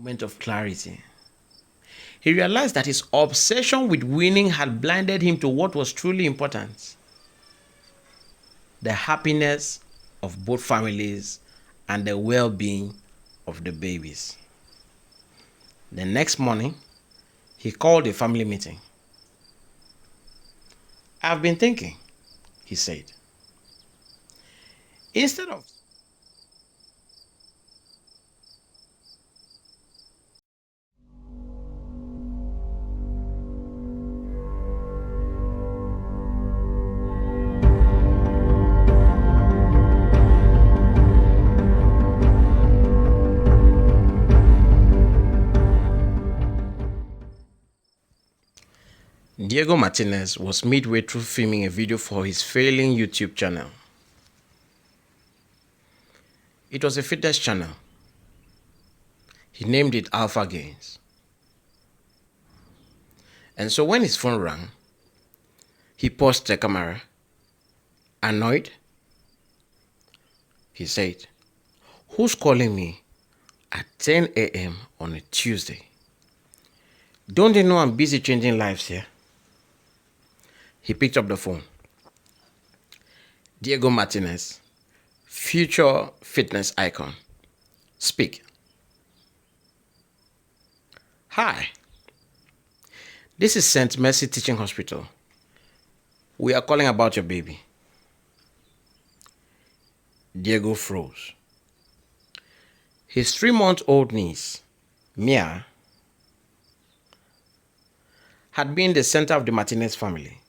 Moment of clarity. He realized that his obsession with winning had blinded him to what was truly important: the happiness of both families and the well being of the babies. The next morning, he called a family meeting. "I've been thinking," he said. Instead of Diego Martinez was midway through filming a video for his failing YouTube channel. It was a fitness channel. He named it Alpha Gains. And so when his phone rang, he paused the camera. Annoyed, he said, "Who's calling me at 10 a.m. on a Tuesday? Don't they know I'm busy changing lives here?" He picked up the phone. "Diego Martinez, future fitness icon. Speak." "Hi, this is St. Mercy Teaching Hospital. We are calling about your baby." Diego froze. His 3-month-old niece, Mia, had been the center of the Martinez family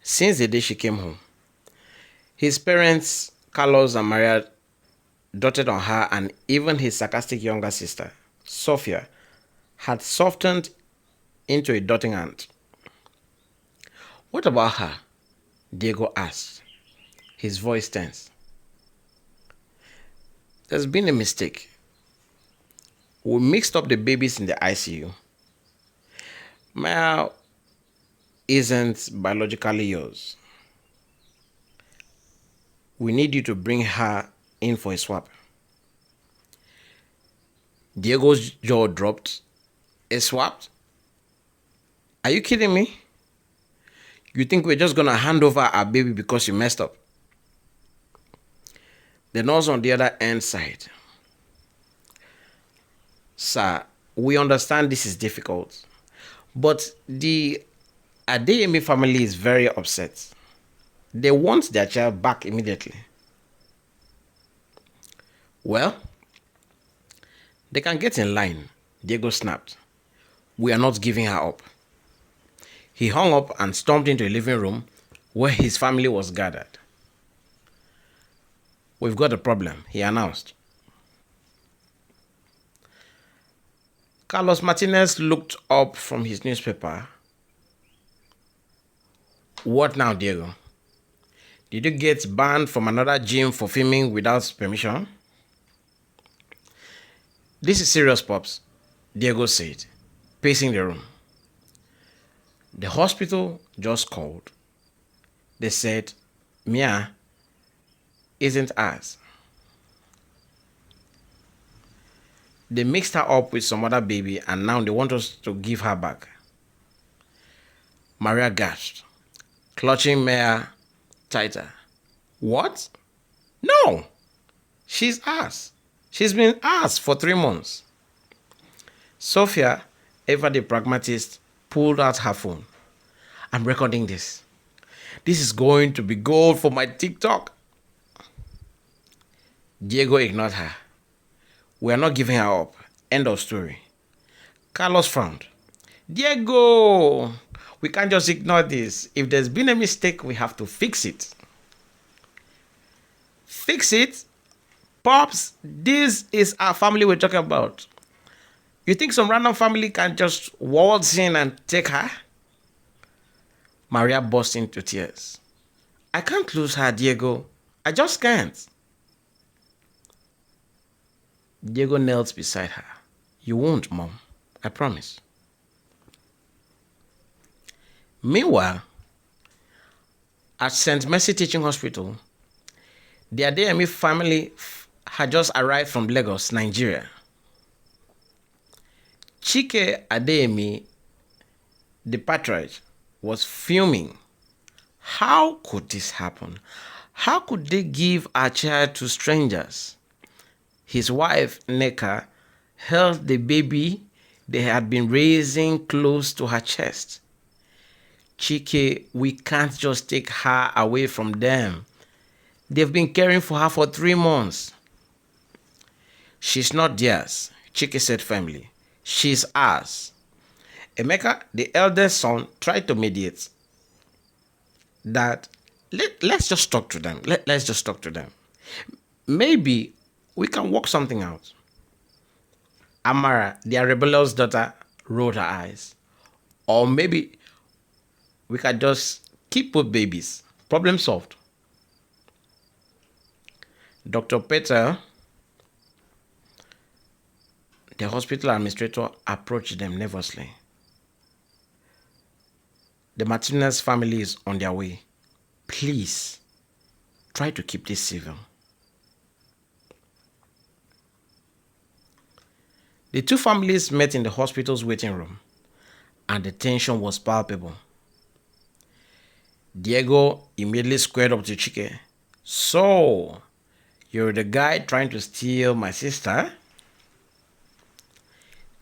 since the day she came home. His parents, Carlos and Maria, doted on her, and even his sarcastic younger sister, Sophia, had softened into a doting aunt. "What about her?" Diego asked, his voice tense. "There's been a mistake. We mixed up the babies in the ICU. Maya isn't biologically yours. We need you to bring her in for a swap." Diego's jaw dropped. "A swap? Are you kidding me? You think we're just gonna hand over our baby because you messed up?" The nurse on the other end sighed. "Sir, we understand this is difficult, but the Adeyemi family is very upset. They want their child back immediately." "Well, they can get in line," Diego snapped. "We are not giving her up." He hung up and stormed into a living room where his family was gathered. "We've got a problem," he announced. Carlos Martinez looked up from his newspaper. "What now, Diego? Did you get banned from another gym for filming without permission?" "This is serious, Pops," Diego said, pacing the room. "The hospital just called. They said Mia isn't ours. They mixed her up with some other baby and now they want us to give her back." Maria gasped, clutching Mia tighter. "What? No! She's ours. She's been ours for 3 months." Sophia, ever the pragmatist, pulled out her phone. "I'm recording this. This is going to be gold for my TikTok." Diego ignored her. "We are not giving her up. End of story." Carlos frowned. "Diego, we can't just ignore this. If there's been a mistake, we have to fix it." "Fix it? Pops, this is our family we're talking about. You think some random family can just waltz in and take her?" Maria burst into tears. "I can't lose her, Diego. I just can't." Diego knelt beside her. "You won't, Mom. I promise." Meanwhile, at St. Mercy Teaching Hospital, the Adeyemi family had just arrived from Lagos, Nigeria. Chike Adeyemi, the patriarch, was fuming. How could this happen? How could they give our child to strangers? His wife, Neka, held the baby they had been raising close to her chest. Chike, we can't just take her away from them. They've been caring for her for 3 months. She's not theirs, Chike said firmly. She's ours. Emeka, the eldest son, tried to mediate that let's just talk to them. Let's just talk to them. Maybe we can work something out. Amara, their rebellious daughter, rolled her eyes. Or maybe we can just keep both babies. Problem solved. Dr. Peter, the hospital administrator, approached them nervously. The Martinez family is on their way. Please, try to keep this civil. The two families met in the hospital's waiting room, and the tension was palpable. Diego immediately squared up to Chike. So, you're the guy trying to steal my sister?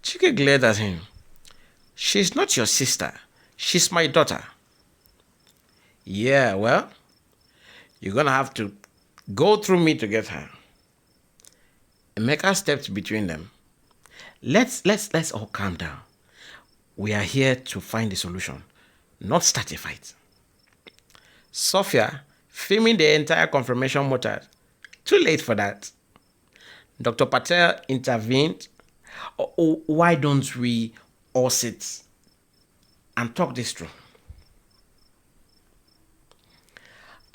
Chike glared at him. She's not your sister. She's my daughter. Yeah, well, you're gonna have to go through me to get her. Emeka stepped between them. Let's all calm down. We are here to find a solution, not start a fight. Sophia, filming the entire confirmation method. Too late for that. Dr. Patel intervened. Why don't we all sit and talk this through?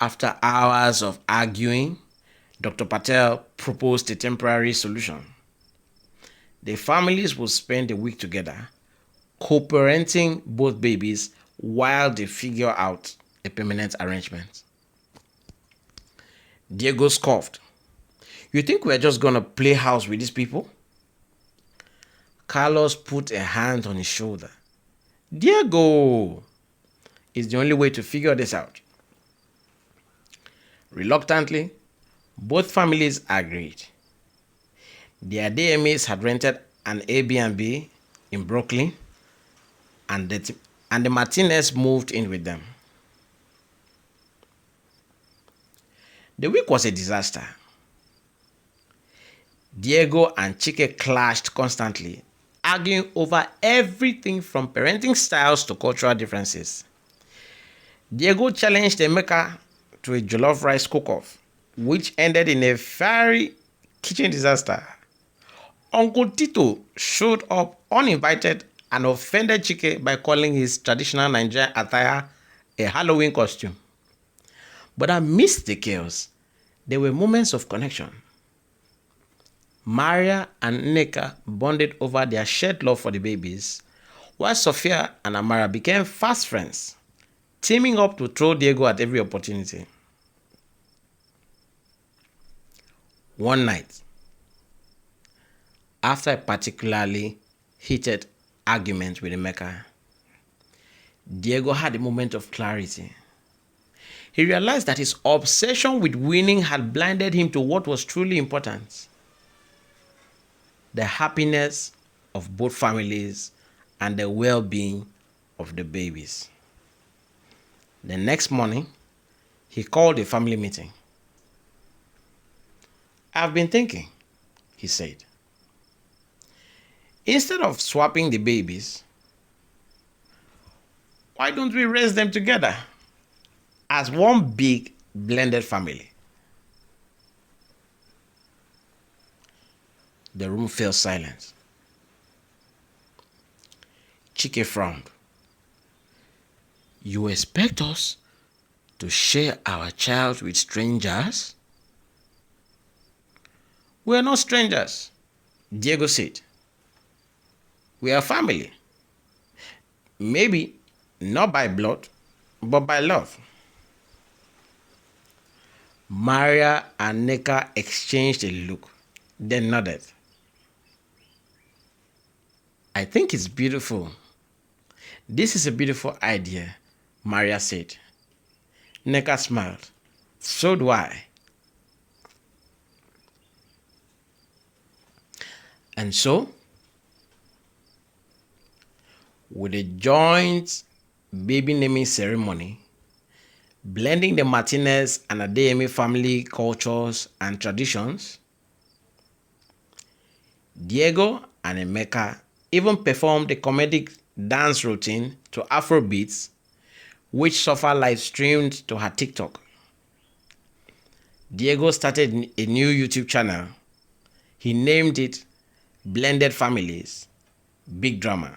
After hours of arguing, Dr. Patel proposed a temporary solution. The families would spend a week together, co-parenting both babies while they figure out a permanent arrangement. Diego scoffed. You think we're just gonna play house with these people? Carlos put a hand on his shoulder. Diego, it's the only way to figure this out. Reluctantly, both families agreed. The Adeyemis had rented an Airbnb in Brooklyn, and the Martinez moved in with them. The week was a disaster. Diego and Chike clashed constantly, arguing over everything from parenting styles to cultural differences. Diego challenged Emeka to a jollof rice cook-off, which ended in a fiery kitchen disaster. Uncle Tito showed up uninvited and offended Chike by calling his traditional Nigerian attire a Halloween costume. But amidst the chaos, there were moments of connection. Maria and Neka bonded over their shared love for the babies, while Sophia and Amara became fast friends, teaming up to throw Diego at every opportunity. One night, after a particularly heated argument with Emeka, Diego had a moment of clarity. He realized that his obsession with winning had blinded him to what was truly important: the happiness of both families and the well-being of the babies. The next morning, he called a family meeting. I've been thinking, he said. Instead of swapping the babies, why don't we raise them together as one big blended family? The room fell silent. Chike frowned. You expect us to share our child with strangers? We are not strangers, Diego said. We are family. Maybe not by blood, but by love. Maria and Neka exchanged a look, then nodded. I think it's beautiful. This is a beautiful idea, Maria said. Neka smiled. So do I. And so, with a joint baby naming ceremony, blending the Martinez and Adeyemi family cultures and traditions, Diego and Emeka even performed a comedic dance routine to Afro beats, which Sofa live streamed to her TikTok. Diego started a new YouTube channel. He named it Blended Families, Big Drama.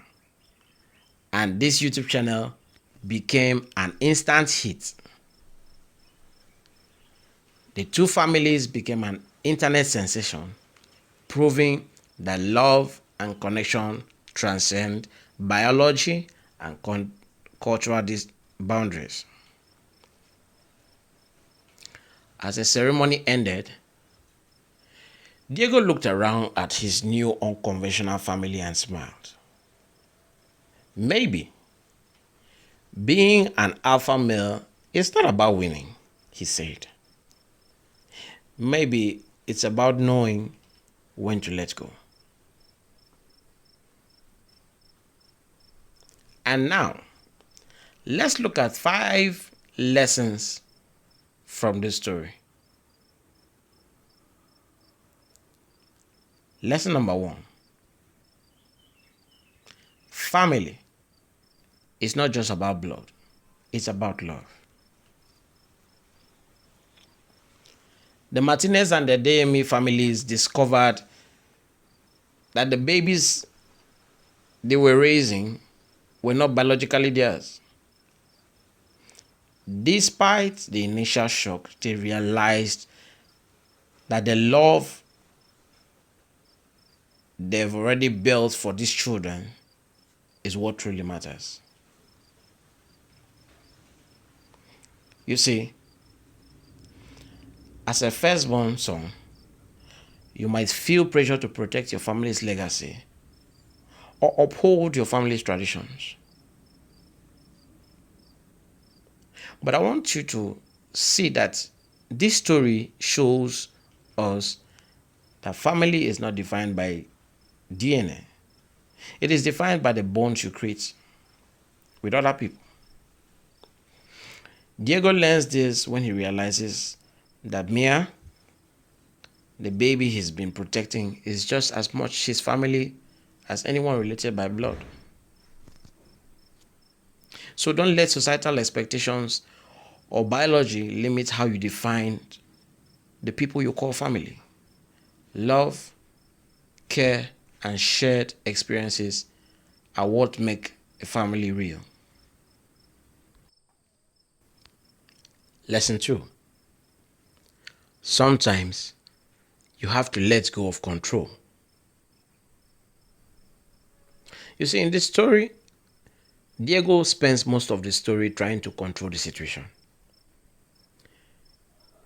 And this YouTube channel became an instant hit. The two families became an internet sensation, proving that love and connection transcend biology and cultural boundaries. As the ceremony ended, Diego looked around at his new unconventional family and smiled. Maybe being an alpha male is not about winning, he said. Maybe it's about knowing when to let go. And now, let's look at 5 lessons from this story. Lesson number 1. Family is not just about blood, it's about love. The Martinez and the Adeyemi families discovered that the babies they were raising were not biologically theirs. Despite the initial shock, they realized that the love they've already built for these children is what truly matters. You see, as a firstborn son, you might feel pressure to protect your family's legacy or uphold your family's traditions. But I want you to see that this story shows us that family is not defined by DNA. It is defined by the bonds you create with other people. Diego learns this when he realizes that Mia, the baby he's been protecting, is just as much his family as anyone related by blood. So don't let societal expectations or biology limit how you define the people you call family. Love, care, and shared experiences are what make a family real. Lesson 2. Sometimes you have to let go of control. You see, in this story, Diego spends most of the story trying to control the situation.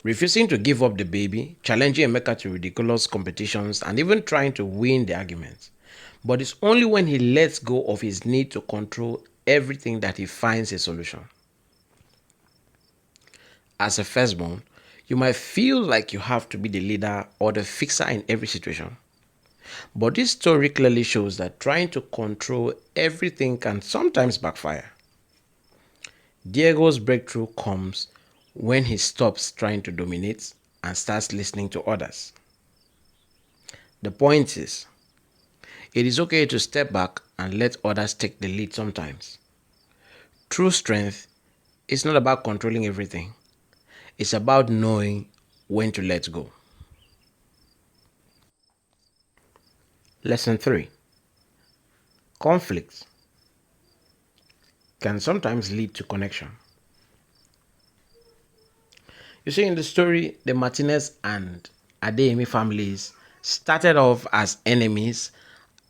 Refusing to give up the baby, challenging Emeka to ridiculous competitions, and even trying to win the argument. But it's only when he lets go of his need to control everything that he finds a solution. As a firstborn, you might feel like you have to be the leader or the fixer in every situation. But this story clearly shows that trying to control everything can sometimes backfire. Diego's breakthrough comes when he stops trying to dominate and starts listening to others. The point is, it is okay to step back and let others take the lead sometimes. True strength is not about controlling everything. It's about knowing when to let go. Lesson 3. Conflict can sometimes lead to connection. You see, in the story, the Martinez and Adeyemi families started off as enemies,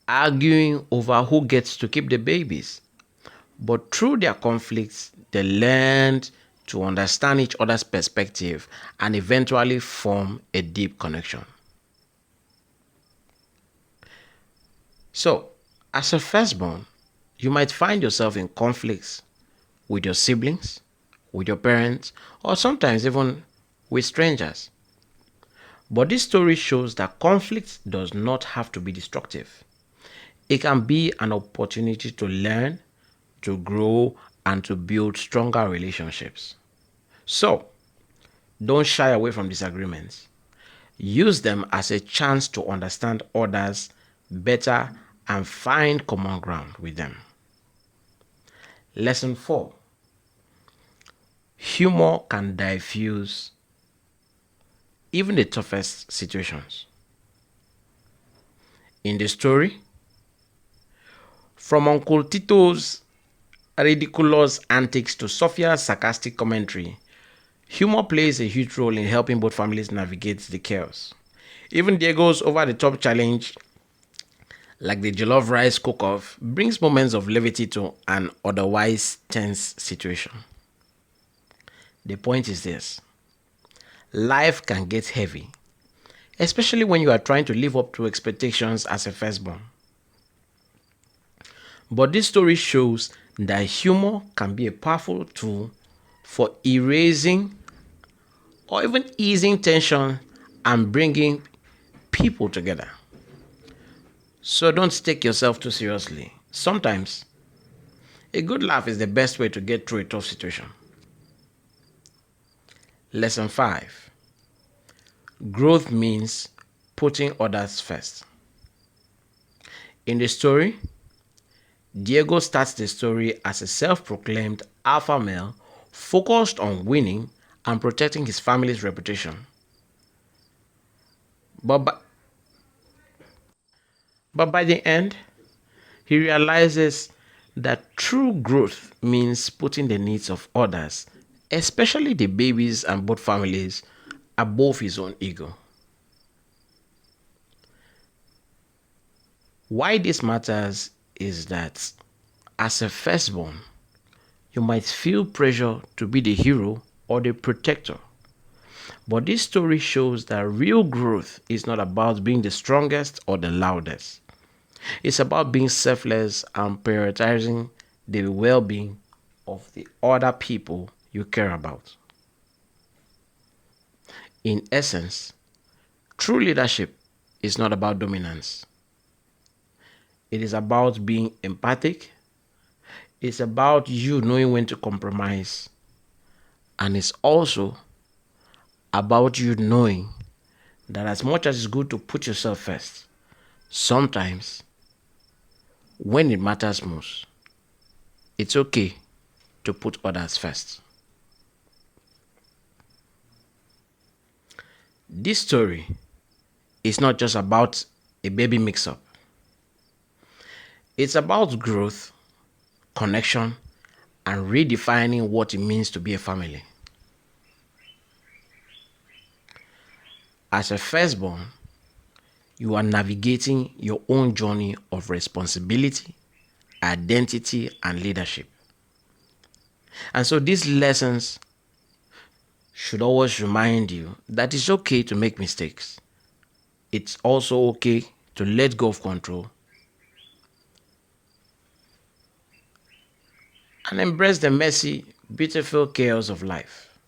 arguing over who gets to keep the babies. But through their conflicts, they learned to understand each other's perspective and eventually form a deep connection. So, As a firstborn, you might find yourself in conflicts with your siblings, with your parents, or sometimes even with strangers. But this story shows that conflict does not have to be destructive. It can be an opportunity to learn, to grow, and to build stronger relationships. So, don't shy away from disagreements. Use them as a chance to understand others better and find common ground with them. Lesson 4: humor can diffuse even the toughest situations. In the story, from Uncle Tito's ridiculous antics to Sophia's sarcastic commentary, humor plays a huge role in helping both families navigate the chaos. Even Diego's over the top challenge, like the jollof rice cook off, brings moments of levity to an otherwise tense situation. The point is this: life can get heavy, especially when you are trying to live up to expectations as a firstborn. But this story shows that humor can be a powerful tool for erasing or even easing tension and bringing people together. So don't take yourself too seriously. Sometimes a good laugh is the best way to get through a tough situation. Lesson 5: growth means putting others first. In the story, Diego starts the story as a self proclaimed alpha male focused on winning and protecting his family's reputation. But by, but by the end, he realizes that true growth means putting the needs of others, especially the babies and both families, above his own ego. Why this matters is that as a firstborn, you might feel pressure to be the hero or the protector. But this story shows that real growth is not about being the strongest or the loudest. It's about being selfless and prioritizing the well being of the other people you care about. In essence, true leadership is not about dominance, it is about being empathic, it's about you knowing when to compromise, and it's also about you knowing that as much as it's good to put yourself first, sometimes when it matters most, it's okay to put others first. This story is not just about a baby mix up, it's about growth, connection, and redefining what it means to be a family. As a firstborn, you are navigating your own journey of responsibility, identity, and leadership. And so these lessons should always remind you that it's okay to make mistakes. It's also okay to let go of control and embrace the messy, beautiful chaos of life.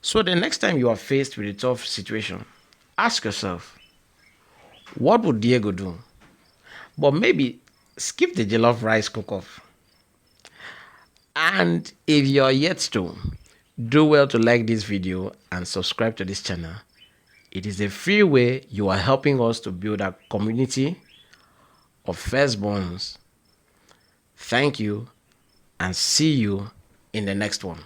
So the next time you are faced with a tough situation, ask yourself, what would Diego do? But maybe skip the jollof rice cook-off. And if you're yet to, do well to like this video and subscribe to this channel. It is a free way you are helping us to build a community of firstborns. Thank you and see you in the next one.